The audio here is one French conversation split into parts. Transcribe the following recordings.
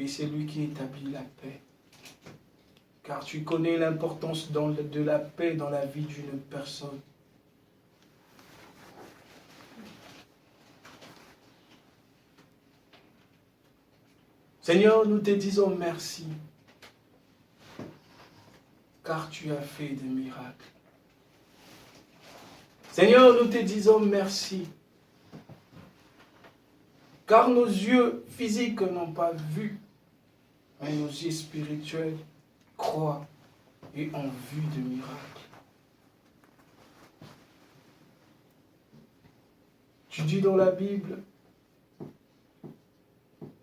Tu es celui qui établit la paix. Car tu connais l'importance de la paix dans la vie d'une personne. Seigneur, nous te disons merci, car tu as fait des miracles. Seigneur, nous te disons merci, car nos yeux physiques n'ont pas vu, mais nos yeux spirituels croient et ont vu de miracles. Tu dis dans la Bible,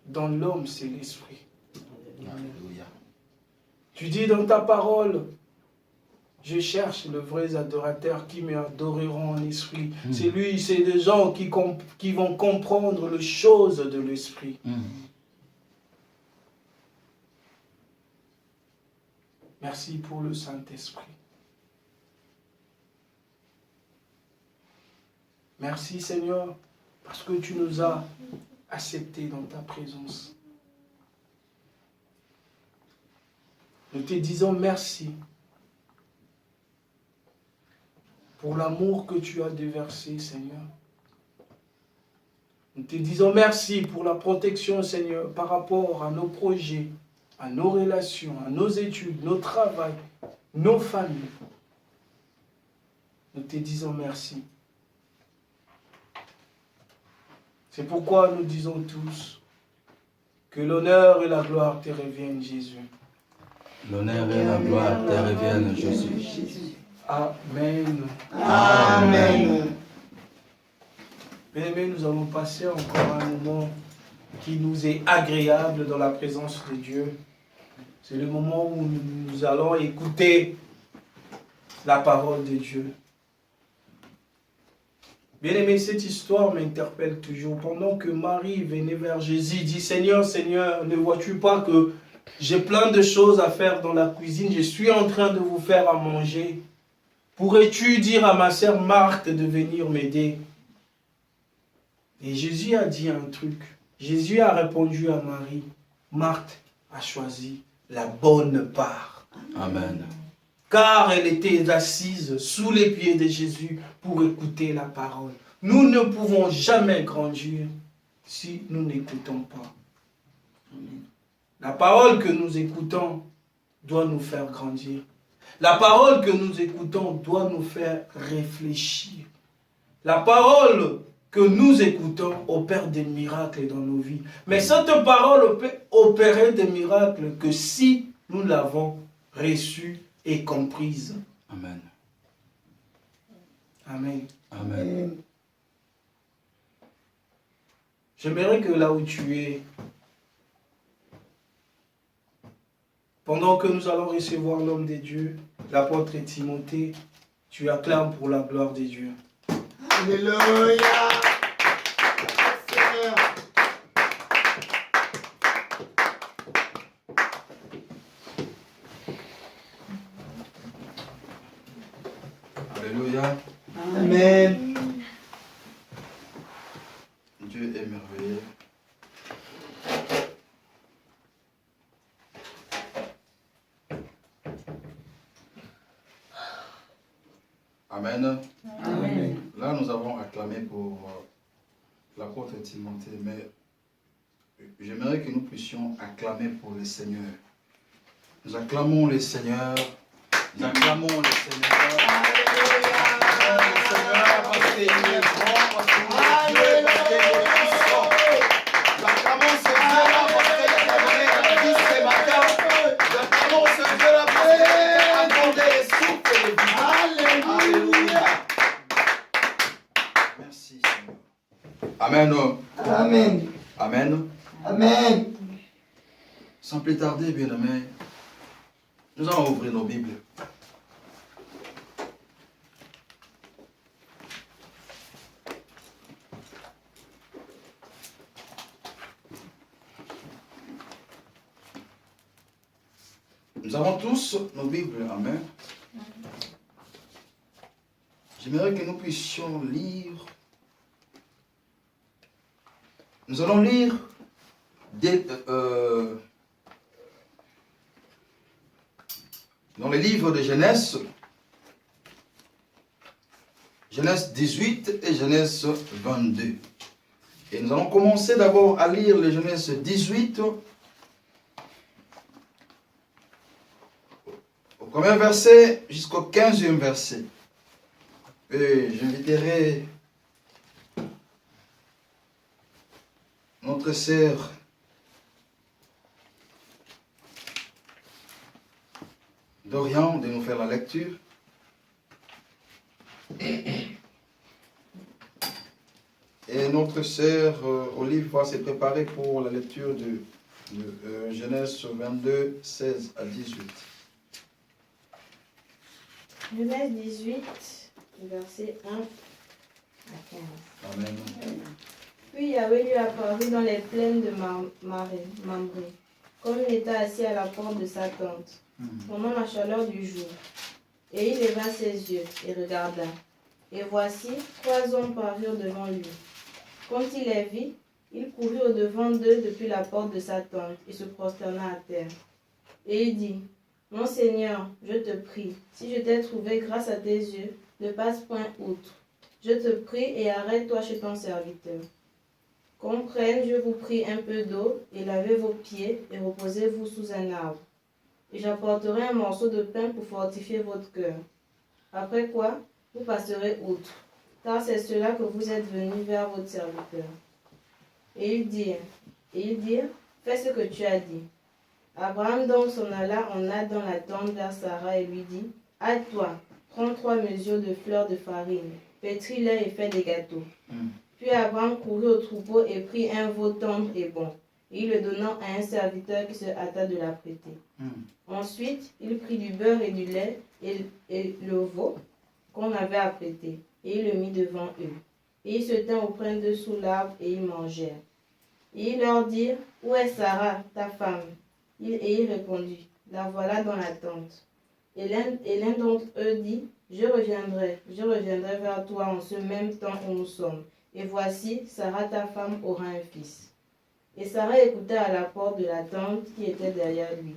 dans l'homme, c'est l'esprit. Alléluia. Tu dis dans ta parole, je cherche le vrai adorateur qui m'adoreront en esprit. C'est des gens qui vont comprendre les choses de l'esprit. Merci pour le Saint-Esprit. Merci Seigneur, parce que tu nous as acceptés dans ta présence. Nous te disons merci pour l'amour que tu as déversé, Seigneur. Nous te disons merci pour la protection, Seigneur, par rapport à nos projets, à nos relations, à nos études, nos travails, nos familles. Nous te disons merci. C'est pourquoi nous disons tous que l'honneur et la gloire te reviennent, Jésus. L'honneur et la gloire te reviennent, Jésus. Amen. Amen. Bien-aimés, nous allons passer encore un moment qui nous est agréable dans la présence de Dieu. C'est le moment où nous allons écouter la parole de Dieu. Bien-aimé, cette histoire m'interpelle toujours. Pendant que Marie venait vers Jésus, dit « Seigneur, Seigneur, ne vois-tu pas que j'ai plein de choses à faire dans la cuisine, je suis en train de vous faire à manger. Pourrais-tu dire à ma sœur Marthe de venir m'aider ?» Et Jésus a dit un truc. Jésus a répondu à Marie, Marthe a choisi la bonne part. Amen. Car elle était assise sous les pieds de Jésus pour écouter la parole. Nous ne pouvons jamais grandir si nous n'écoutons pas. La parole que nous écoutons doit nous faire grandir. La parole que nous écoutons doit nous faire réfléchir. La parole que nous écoutons opère des miracles dans nos vies. Mais cette parole peut opérer des miracles que si nous l'avons reçue et comprise. Amen. Amen. Amen. J'aimerais que là où tu es, pendant que nous allons recevoir l'homme de Dieu, l'apôtre Timothée, tu acclames pour la gloire de Dieu. Alléluia. Seigneur. Alléluia. Amen. Dieu est merveilleux. Amen. Amen. Là, nous avons acclamé pour l'apôtre Timothée, mais j'aimerais que nous puissions acclamer pour le Seigneur. Nous acclamons le Seigneur. Nous acclamons le Seigneur. Le Seigneur parce qu'il est grand, parce qu'il est Dieu, parce qu'il est puissant. Nous acclamons ce Dieu-là parce qu'il est donné la vie ce matin. Nous acclamons ce Dieu-là parce qu'il a accordé les souffles et les vies. Alléluia. Merci Seigneur. Amen. Amen. Amen. Amen. Sans plus tarder, bien-aimés, nous allons ouvrir nos Bibles. Nous avons tous nos Bibles en main. J'aimerais que nous puissions lire. Nous allons lire dans le livre de Genèse, Genèse 18 et Genèse 22. Et nous allons commencer d'abord à lire le Genèse 18, au premier verset jusqu'au 15e verset. Et j'inviterai notre sœur Dorian de nous faire la lecture. Et notre sœur Olive va se préparer pour la lecture de Genèse 22, 16 à 18. Genèse 18, versets 1 à 15. Amen. Puis Yahweh lui apparut dans les plaines de Mamré, comme il était assis à la porte de sa tente, pendant la chaleur du jour. Et il leva ses yeux et regarda. Et voici, 3 hommes parurent devant lui. Quand il les vit, il courut au-devant d'eux depuis la porte de sa tente et se prosterna à terre. Et il dit, « Mon Seigneur, je te prie, si je t'ai trouvé grâce à tes yeux, ne passe point outre. Je te prie et arrête-toi chez ton serviteur. Qu'on prenne, je vous prie, un peu d'eau, et lavez vos pieds, et reposez-vous sous un arbre. Et j'apporterai un morceau de pain pour fortifier votre cœur. Après quoi, vous passerez outre, car c'est cela que vous êtes venus vers votre serviteur. » Et ils dirent, fais ce que tu as dit. Abraham donc s'en alla en hâte dans la tente vers Sarah et lui dit, hâte-toi, prends 3 mesures de fleurs de farine, pétris-les et fais des gâteaux. Puis Abraham courut au troupeau et prit un veau tendre et bon, et il le donna à un serviteur qui se hâta de l'apprêter. Ensuite, il prit du beurre et du lait et le veau qu'on avait apprêté, et il le mit devant eux. Et il se tint auprès d'eux sous l'arbre, et ils mangèrent. Et ils leur dirent, où est Sarah, ta femme? Et il répondit, la voilà dans la tente. Et l'un d'entre eux dit, je reviendrai vers toi en ce même temps où nous sommes. Et voici, Sarah ta femme aura un fils. Et Sarah écouta à la porte de la tente qui était derrière lui.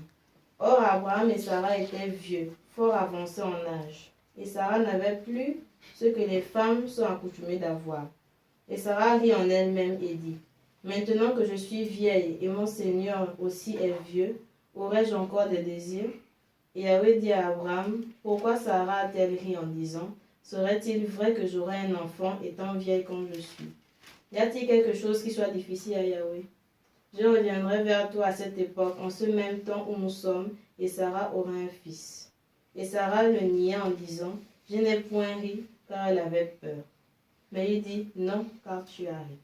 Or Abraham et Sarah étaient vieux, fort avancés en âge. Et Sarah n'avait plus ce que les femmes sont accoutumées d'avoir. Et Sarah rit en elle-même et dit, maintenant que je suis vieille et mon Seigneur aussi est vieux, aurais-je encore des désirs? Et Yahweh dit à Abraham, pourquoi Sarah a-t-elle ri en disant, serait-il vrai que j'aurai un enfant étant vieille comme je suis? Y a-t-il quelque chose qui soit difficile à Yahweh? Je reviendrai vers toi à cette époque, en ce même temps où nous sommes, et Sarah aura un fils. Et Sarah le nia en disant, je n'ai point ri, car elle avait peur. Mais il dit, non, car tu as ri.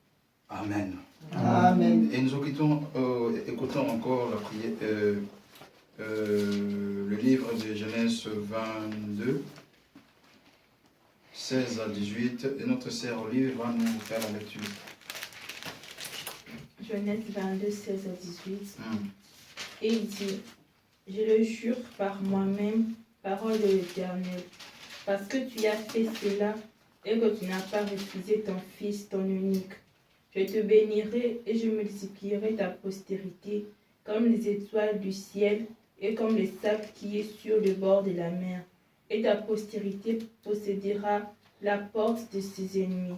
Amen. Amen. Et nous écoutons encore la prière, le livre de Genèse 22, 16 à 18. Et notre sœur Olive va nous faire la lecture. Genèse 22, 16 à 18. Et il dit, je le jure par moi-même, parole de l'Éternel, parce que tu as fait cela et que tu n'as pas refusé ton fils, ton unique. Je te bénirai et je multiplierai ta postérité comme les étoiles du ciel et comme le sable qui est sur le bord de la mer. Et ta postérité possédera la porte de ses ennemis.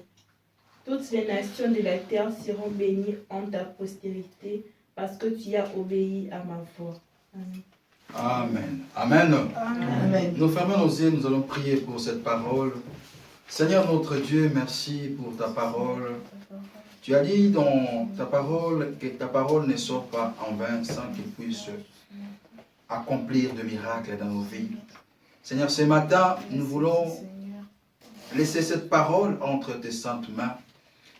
Toutes les nations de la terre seront bénies en ta postérité parce que tu as obéi à ma voix. Amen. Amen. Amen. Amen. Nous fermons nos yeux, nous allons prier pour cette parole. Seigneur notre Dieu, merci pour ta parole. Tu as dit dans ta parole que ta parole ne sort pas en vain sans qu'il puisse accomplir de miracles dans nos vies. Seigneur, ce matin, nous voulons laisser cette parole entre tes saintes mains.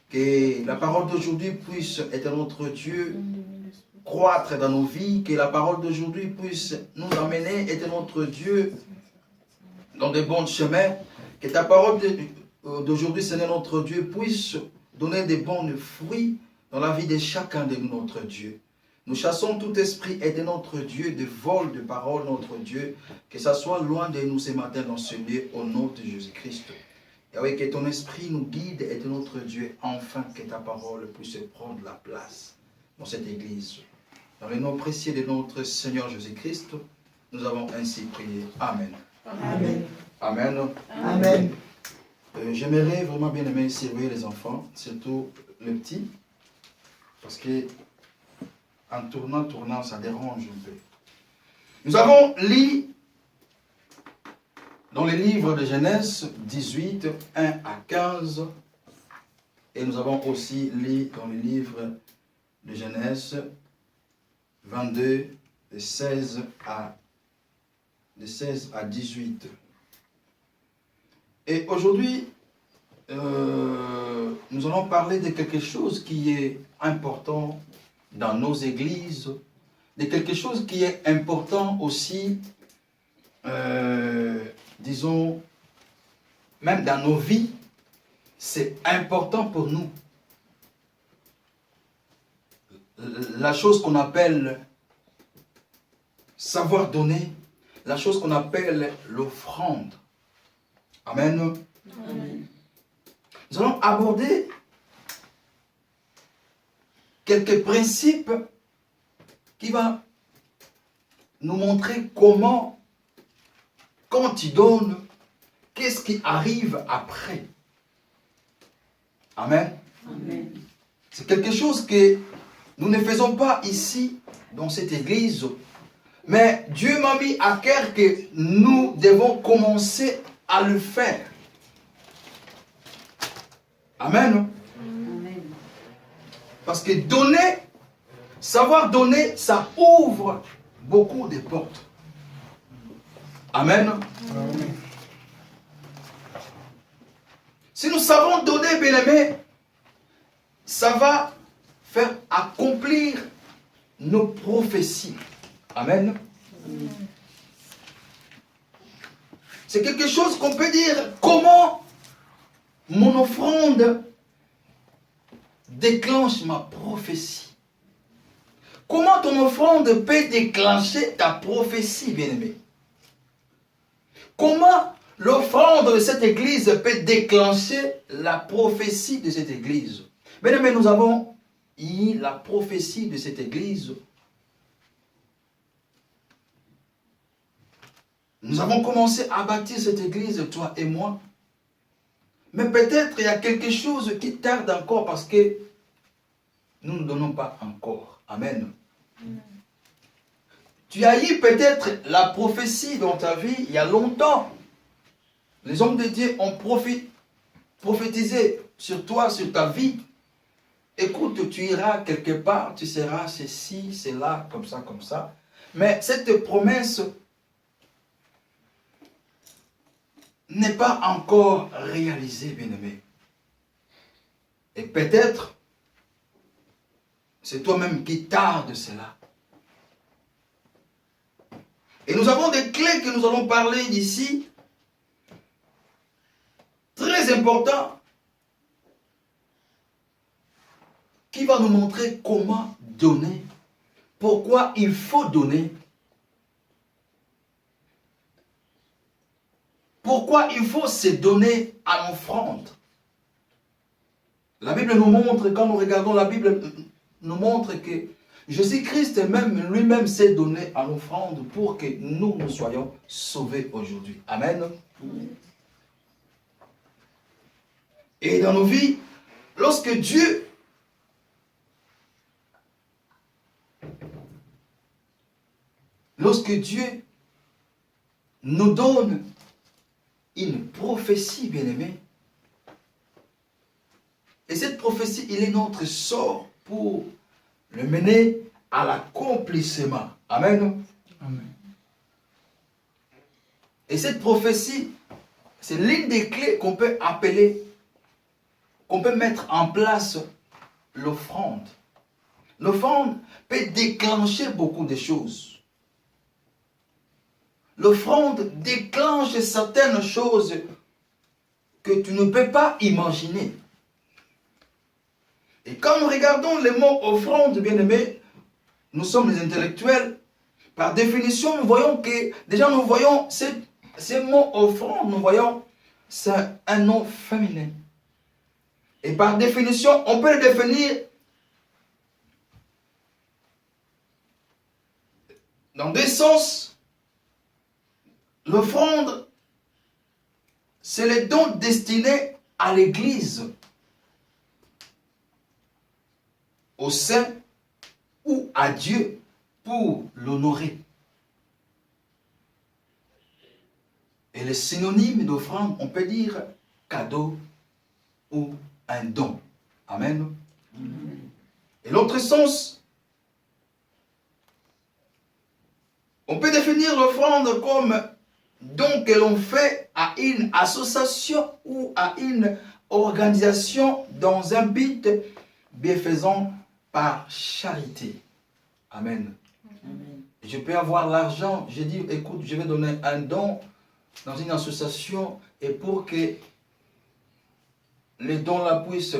Que la parole d'aujourd'hui puisse, être notre Dieu, croître dans nos vies. Que la parole d'aujourd'hui puisse nous amener, être notre Dieu, dans de bons chemins. Que ta parole d'aujourd'hui, Seigneur notre Dieu, puisse donner de bons fruits dans la vie de chacun de nous, notre Dieu. Nous chassons tout esprit et de notre Dieu, de vol de parole, notre Dieu, que ça soit loin de nous ce matin dans ce lieu, au nom de Jésus-Christ. Et oui, que ton esprit nous guide et de notre Dieu, enfin que ta parole puisse prendre la place dans cette église. Dans le nom précieux de notre Seigneur Jésus-Christ, Nous avons ainsi prié. Amen. Amen. Amen. Amen. J'aimerais vraiment bien aimer servir les enfants, surtout les petits, parce que en tournant, ça dérange un peu. Nous avons lu dans les livres de Genèse 18, 1 à 15, et nous avons aussi lu dans les livres de Genèse 22, de 16 à 18. Et aujourd'hui, nous allons parler de quelque chose qui est important dans nos églises, de quelque chose qui est important aussi, disons, même dans nos vies. C'est important pour nous. La chose qu'on appelle savoir donner, la chose qu'on appelle l'offrande. Amen. Amen. Nous allons aborder quelques principes qui vont nous montrer comment, quand tu donnes, qu'est-ce qui arrive après. Amen. Amen. C'est quelque chose que nous ne faisons pas ici, dans cette église, mais Dieu m'a mis à cœur que nous devons commencer à le faire. Amen. Amen. Parce que donner, savoir donner, ça ouvre beaucoup de portes. Amen. Amen. Si nous savons donner, bien-aimés, ça va faire accomplir nos prophéties. Amen. C'est quelque chose qu'on peut dire, comment mon offrande déclenche ma prophétie. Comment ton offrande peut déclencher ta prophétie, bien-aimé? Comment l'offrande de cette église peut déclencher la prophétie de cette église? Bien-aimé, nous avons eu la prophétie de cette église. Nous avons commencé à bâtir cette église, toi et moi. Mais peut-être il y a quelque chose qui tarde encore parce que nous ne donnons pas encore. Amen. Tu as eu peut-être la prophétie dans ta vie il y a longtemps. Les hommes de Dieu ont prophétisé sur toi, sur ta vie. Écoute, tu iras quelque part, tu seras ceci, cela, comme ça, comme ça. Mais cette promesse n'est pas encore réalisée, bien-aimé. Et peut-être, c'est toi-même qui tarde cela. Et nous avons des clés que nous allons parler d'ici, très importants, qui va nous montrer comment donner, pourquoi il faut donner, pourquoi il faut se donner à l'offrande. La Bible nous montre, quand nous regardons la Bible, nous montre que Jésus-Christ même lui-même s'est donné à l'offrande pour que nous soyons sauvés aujourd'hui. Amen. Et dans nos vies, lorsque Dieu nous donne une prophétie, bien-aimée, et cette prophétie, il est notre sort pour le mener à l'accomplissement. Amen. Amen. Et cette prophétie, c'est l'une des clés qu'on peut appeler, qu'on peut mettre en place l'offrande. L'offrande peut déclencher beaucoup de choses. L'offrande déclenche certaines choses que tu ne peux pas imaginer. Et quand nous regardons les mots offrande, bien-aimés, nous sommes les intellectuels. Par définition, nous voyons que, déjà nous voyons ces mots offrande, nous voyons, c'est un nom féminin. Et par définition, on peut le définir dans deux sens. l'offrande, c'est les dons destinés à l'Église, au saint ou à Dieu pour l'honorer. Et le synonyme d'offrande, on peut dire cadeau ou un don. Amen. Et l'autre sens, on peut définir l'offrande comme don que l'on fait à une association ou à une organisation dans un but bienfaisant par charité. Amen. Amen. Je peux avoir l'argent, je dis, écoute, je vais donner un don dans une association et pour que les dons-là puissent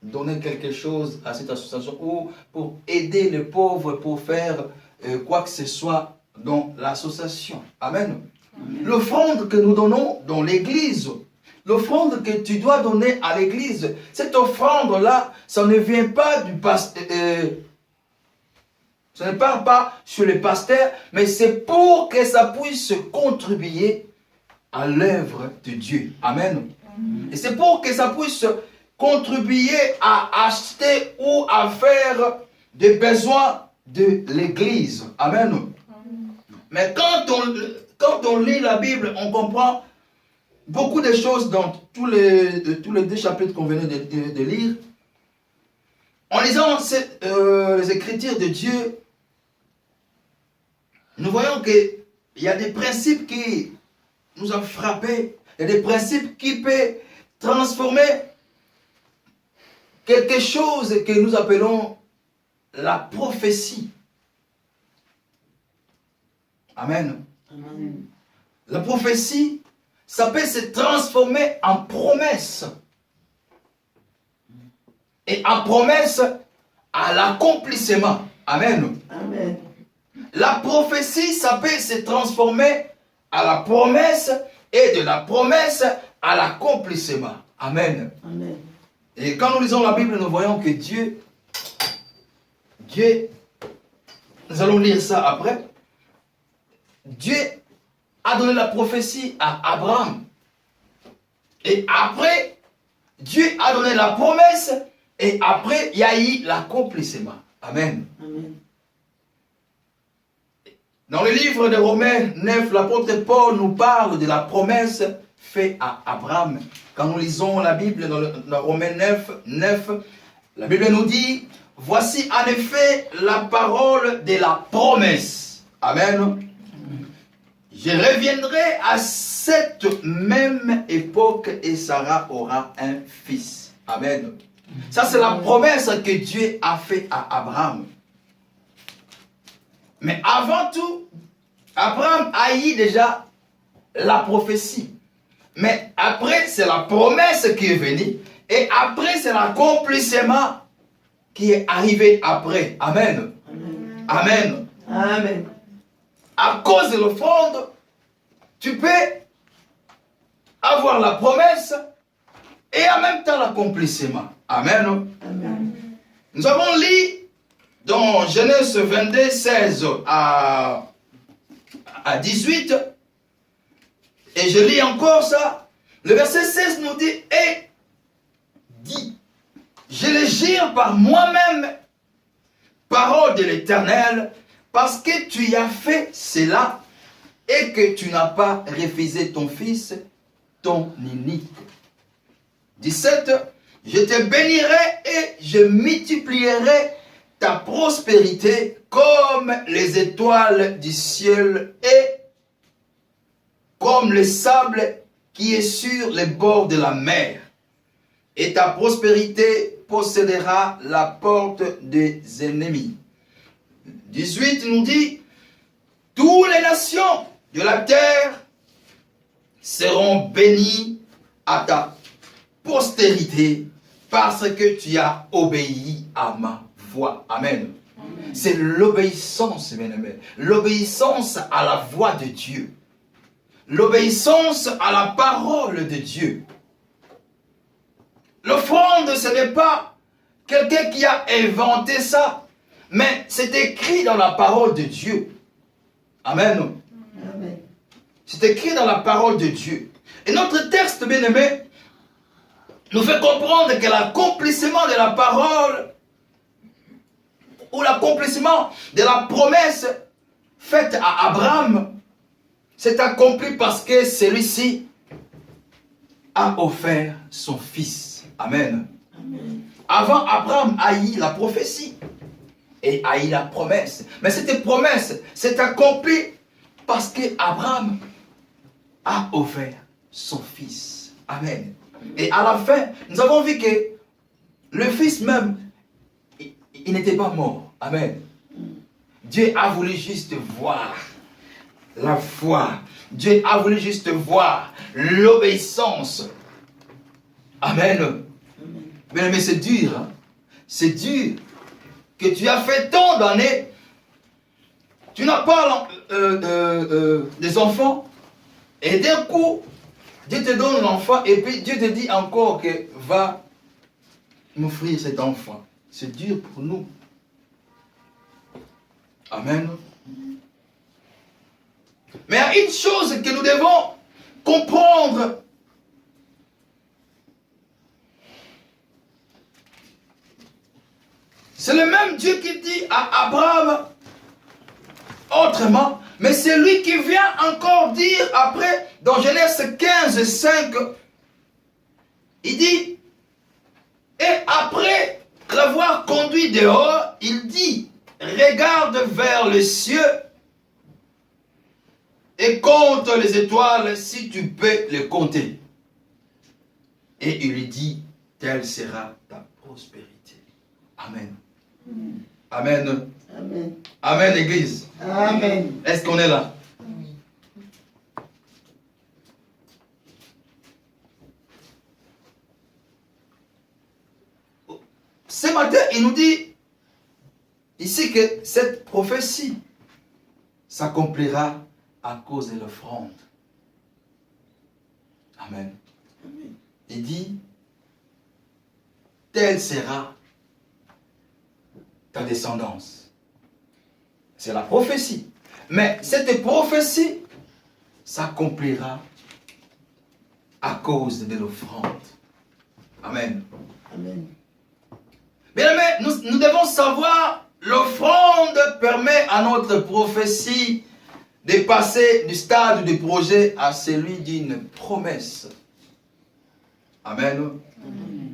donner quelque chose à cette association ou pour aider les pauvres, pour faire quoi que ce soit dans l'association. Amen. L'offrande que nous donnons dans l'église, l'offrande que tu dois donner à l'église, cette offrande-là, ça ne vient pas du pasteur, ça ne part pas sur le pasteur, mais c'est pour que ça puisse contribuer à l'œuvre de Dieu. Amen. Et c'est pour que ça puisse contribuer à acheter ou à faire des besoins de l'église. Amen. Mais quand on lit la Bible, on comprend beaucoup de choses dans tous les 2 chapitres qu'on venait de lire. En lisant les Écritures de Dieu, nous voyons qu'il y a des principes qui nous ont frappés. Il y a des principes qui peuvent transformer quelque chose que nous appelons la prophétie. Amen. Amen. La prophétie, ça peut se transformer en promesse. Et en promesse à l'accomplissement. Amen. Amen. La prophétie, ça peut se transformer à la promesse et de la promesse à l'accomplissement. Amen. Amen. Et quand nous lisons la Bible, nous voyons que Dieu, nous allons lire ça après, Dieu a donné la prophétie à Abraham. Et après, Dieu a donné la promesse et après, il y a eu l'accomplissement. Amen. Amen. Dans le livre de Romains 9, l'apôtre Paul nous parle de la promesse faite à Abraham. Quand nous lisons la Bible dans Romains 9, la Bible nous dit, voici en effet la parole de la promesse. Amen. Je reviendrai à cette même époque et Sarah aura un fils. Amen. Ça, c'est la promesse que Dieu a faite à Abraham. Mais avant tout, Abraham a eu déjà la prophétie. Mais après, c'est la promesse qui est venue. Et après, c'est l'accomplissement qui est arrivé après. Amen. Amen. Amen. Amen. À cause de l'offrande, tu peux avoir la promesse et en même temps l'accomplissement. Amen. Amen. Nous avons lu dans Genèse 22, 16 à 18, et je lis encore ça, le verset 16 nous dit, et dit, je le jure par moi-même, parole de l'Éternel, parce que tu as fait cela, et que tu n'as pas refusé ton fils, ton unique. 17, je te bénirai et je multiplierai ta prospérité comme les étoiles du ciel et comme le sable qui est sur les bords de la mer. Et ta prospérité possédera la porte des ennemis. 18 nous dit, toutes les nations de la terre seront bénies à ta postérité parce que tu as obéi à ma voix. Amen. C'est l'obéissance, bien-aimés. L'obéissance à la voix de Dieu. L'obéissance à la parole de Dieu. L'offrande, ce n'est pas quelqu'un qui a inventé ça, mais c'est écrit dans la parole de Dieu. Amen. Amen. C'est écrit dans la parole de Dieu. Et notre texte, bien-aimé, nous fait comprendre que l'accomplissement de la parole ou l'accomplissement de la promesse faite à Abraham s'est accompli parce que celui-ci a offert son fils. Amen. Amen. Avant, Abraham haït la prophétie et haït la promesse. Mais cette promesse s'est accomplie parce que Abraham a offert son fils. Amen. Et à la fin, nous avons vu que le fils même, il n'était pas mort. Amen. Dieu a voulu juste voir la foi. Dieu a voulu juste voir l'obéissance. Amen. Mais c'est dur. Hein? C'est dur que tu as fait tant d'années. Tu n'as pas des enfants. Et d'un coup, Dieu te donne l'enfant. Et puis Dieu te dit encore que va m'offrir cet enfant. C'est dur pour nous. Amen. Mais il y a une chose que nous devons comprendre. C'est le même Dieu qui dit à Abraham autrement, mais c'est lui qui vient encore dire après, dans Genèse 15, 5, il dit, et après l'avoir conduit dehors, il dit, regarde vers les cieux et compte les étoiles si tu peux les compter. Et il lui dit, telle sera ta prospérité. Amen. Amen. Amen. Amen, Église. Amen. Est-ce qu'on est là? Ce matin, il nous dit ici que cette prophétie s'accomplira à cause de l'offrande. Amen. Il dit, telle sera ta descendance. C'est la prophétie. Mais cette prophétie s'accomplira à cause de l'offrande. Amen. Amen. Bien aimé, nous devons savoir, l'offrande permet à notre prophétie de passer du stade du projet à celui d'une promesse. Amen. Amen.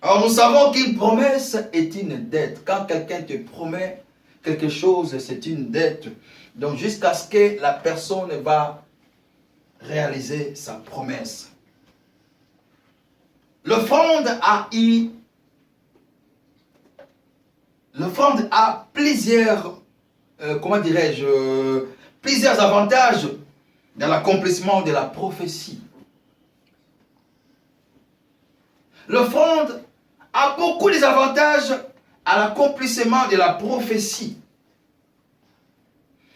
Alors nous savons qu'une promesse est une dette. Quand quelqu'un te promet quelque chose, c'est une dette. Donc jusqu'à ce que la personne va réaliser sa promesse. L'offrande a plusieurs, plusieurs avantages dans l'accomplissement de la prophétie. L'offrande a beaucoup d'avantages à l'accomplissement de la prophétie.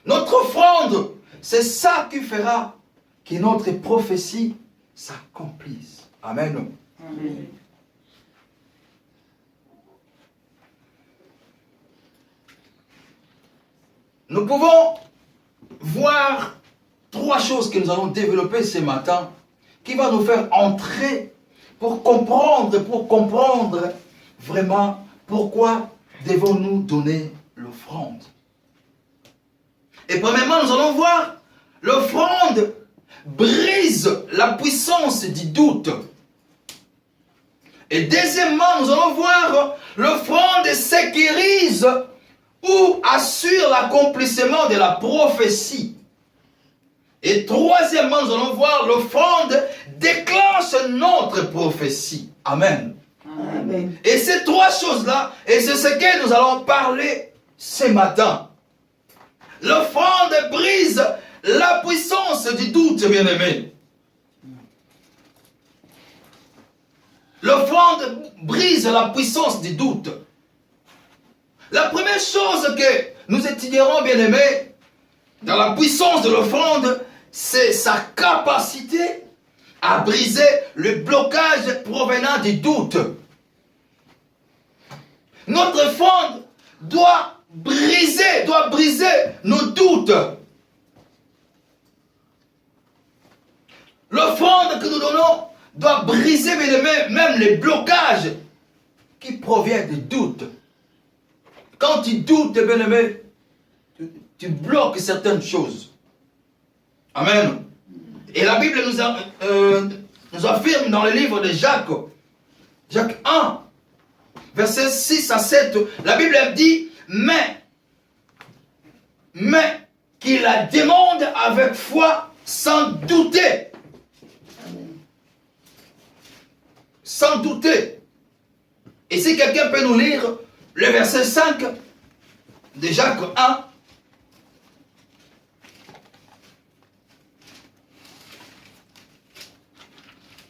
Notre offrande, c'est ça qui fera que notre prophétie s'accomplisse. Amen. Amen. Nous pouvons voir trois choses que nous allons développer ce matin qui vont nous faire entrer pour comprendre vraiment pourquoi devons-nous donner l'offrande. Et premièrement, nous allons voir l'offrande brise la puissance du doute. Et deuxièmement, nous allons voir l'offrande sécurise ou assure l'accomplissement de la prophétie. Et troisièmement, nous allons voir l'offrande déclenche notre prophétie. Amen. Amen. Et ces trois choses-là, et c'est ce que nous allons parler ce matin. L'offrande brise la puissance du doute, bien-aimé. L'offrande brise la puissance du doute. La première chose que nous étudierons, bien-aimé, dans la puissance de l'offrande, c'est sa capacité à briser le blocage provenant du doute. Notre offrande doit briser nos doutes. L'offrande que nous donnons doit briser, même les blocages qui proviennent des doutes. Quand tu doutes, bien-aimé, tu bloques certaines choses. Amen. Et la Bible nous affirme dans le livre de Jacques 1, versets 6 à 7, la Bible dit, mais qu'il la demande avec foi sans douter. Sans douter. Et si quelqu'un peut nous lire le verset 5 de Jacques 1.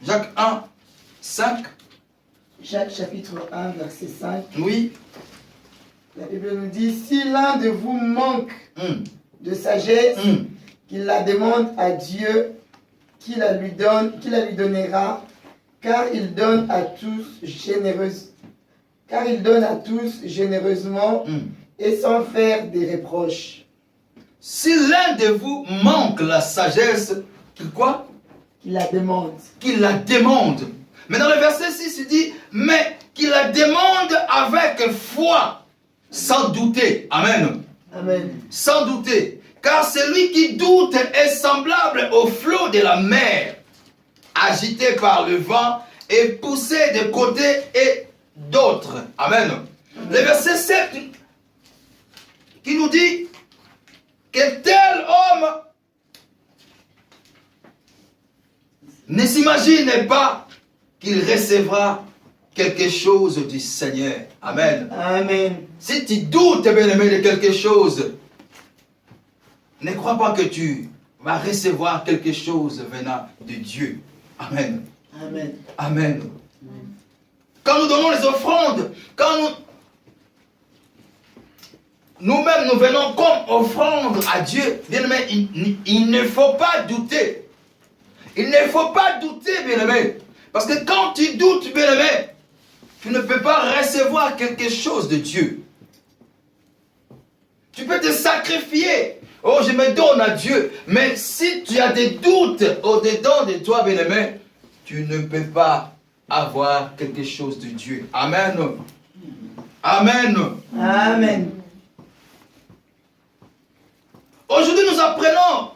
Jacques 1, 5. Jacques chapitre 1, verset 5. Oui. La Bible nous dit, si l'un de vous manque de sagesse, qu'il la demande à Dieu, qu'il la lui donnera, car il donne à tous généreusement et sans faire des reproches. Si l'un de vous manque la sagesse, qu'il quoi? Qu'il la demande. Qu'il la demande. Mais dans le verset 6, il dit, mais qu'il la demande avec foi, sans douter. Amen. Amen. Sans douter. Car celui qui doute est semblable au flot de la mer, agité par le vent et poussé de côté et d'autres. Amen. Le verset 7 qui nous dit que tel homme ne s'imagine pas qu'il recevra quelque chose du Seigneur. Amen. Amen. Si tu doutes, bien-aimé, de quelque chose, ne crois pas que tu vas recevoir quelque chose venant de Dieu. Amen. Amen. Amen. Quand nous donnons les offrandes, quand nous-mêmes nous venons comme offrande à Dieu, bien-aimé, il ne faut pas douter. Il ne faut pas douter, bien-aimé. Parce que quand tu doutes, bien-aimé, tu ne peux pas recevoir quelque chose de Dieu. Tu peux te sacrifier. Oh, je me donne à Dieu. Mais si tu as des doutes au-dedans de toi, bien-aimé, tu ne peux pas avoir quelque chose de Dieu. Amen. Amen. Amen. Aujourd'hui, nous apprenons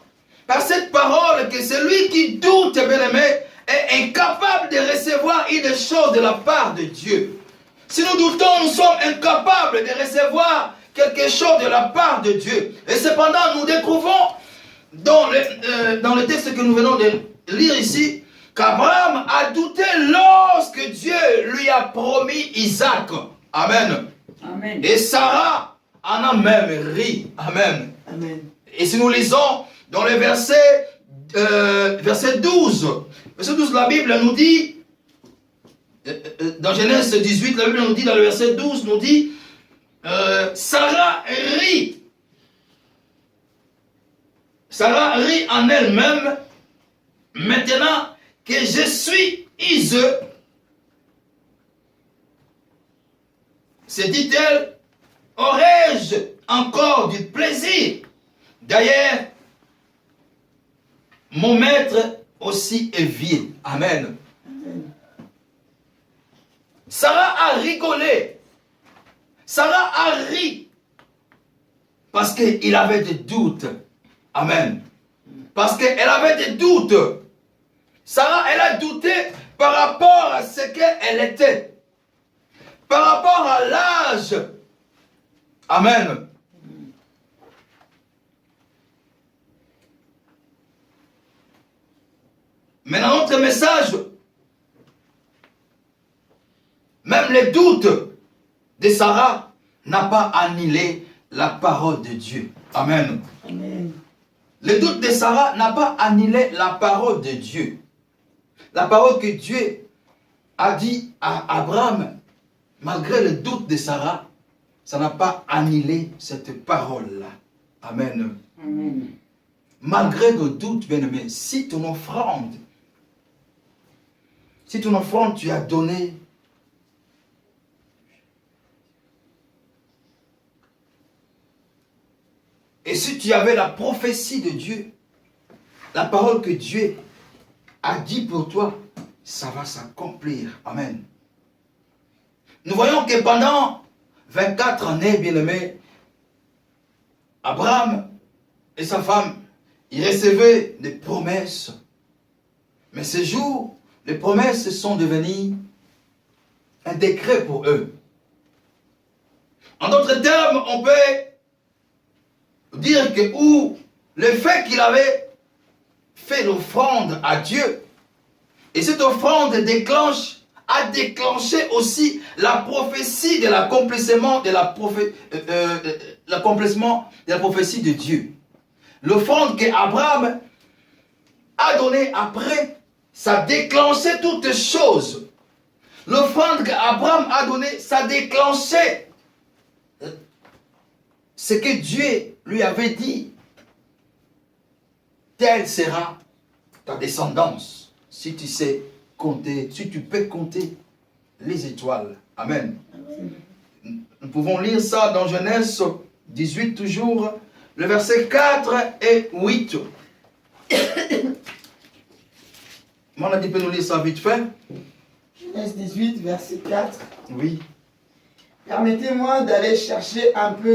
par cette parole que celui qui doute, bien-aimé, est incapable de recevoir une chose de la part de Dieu. Si nous doutons, nous sommes incapables de recevoir quelque chose de la part de Dieu. Et cependant, nous découvrons dans le texte que nous venons de lire ici, qu'Abraham a douté lorsque Dieu lui a promis Isaac. Amen. Amen. Et Sarah en a même ri. Amen. Amen. Et si nous lisons dans le verset 12, la Bible nous dit, dans Genèse 18, la Bible nous dit, dans le verset 12, nous dit, Sarah rit. Sarah rit en elle-même, maintenant que je suis ise, se dit-elle, aurais-je encore du plaisir? D'ailleurs, mon maître aussi est vil. Amen. Amen. Sarah a rigolé. Sarah a ri. Parce qu'il avait des doutes. Amen. Parce qu'elle avait des doutes. Sarah, elle a douté par rapport à ce qu'elle était. Par rapport à l'âge. Amen. Maintenant, notre message, même les doutes de Sarah n'a pas annulé la parole de Dieu. Amen. Amen. Le doute de Sarah n'a pas annulé la parole de Dieu. La parole que Dieu a dit à Abraham, malgré le doute de Sarah, ça n'a pas annulé cette parole-là. Amen. Amen. Malgré nos doutes, bien-aimés, si ton offrande, tu as donné, et si tu avais la prophétie de Dieu, la parole que Dieu a dit pour toi, ça va s'accomplir. Amen. Nous voyons que pendant 24 années, bien-aimés, Abraham et sa femme, ils recevaient des promesses. Mais ces jours, les promesses sont devenues un décret pour eux. En d'autres termes, on peut dire que le fait qu'il avait fait l'offrande à Dieu, et cette offrande a déclenché aussi la prophétie de l'accomplissement de la prophétie de Dieu. L'offrande qu'Abraham a donnée après, ça déclenchait toutes choses. L'offrande qu'Abraham a donnée, ça déclenchait ce que Dieu lui avait dit. Telle sera ta descendance, si tu sais compter, si tu peux compter les étoiles. Amen. Nous pouvons lire ça dans Genèse 18 toujours, le verset 4 et 8. Manadi peut nous lire ça vite fait. Genèse 18, verset 4. Oui. Permettez-moi d'aller chercher un peu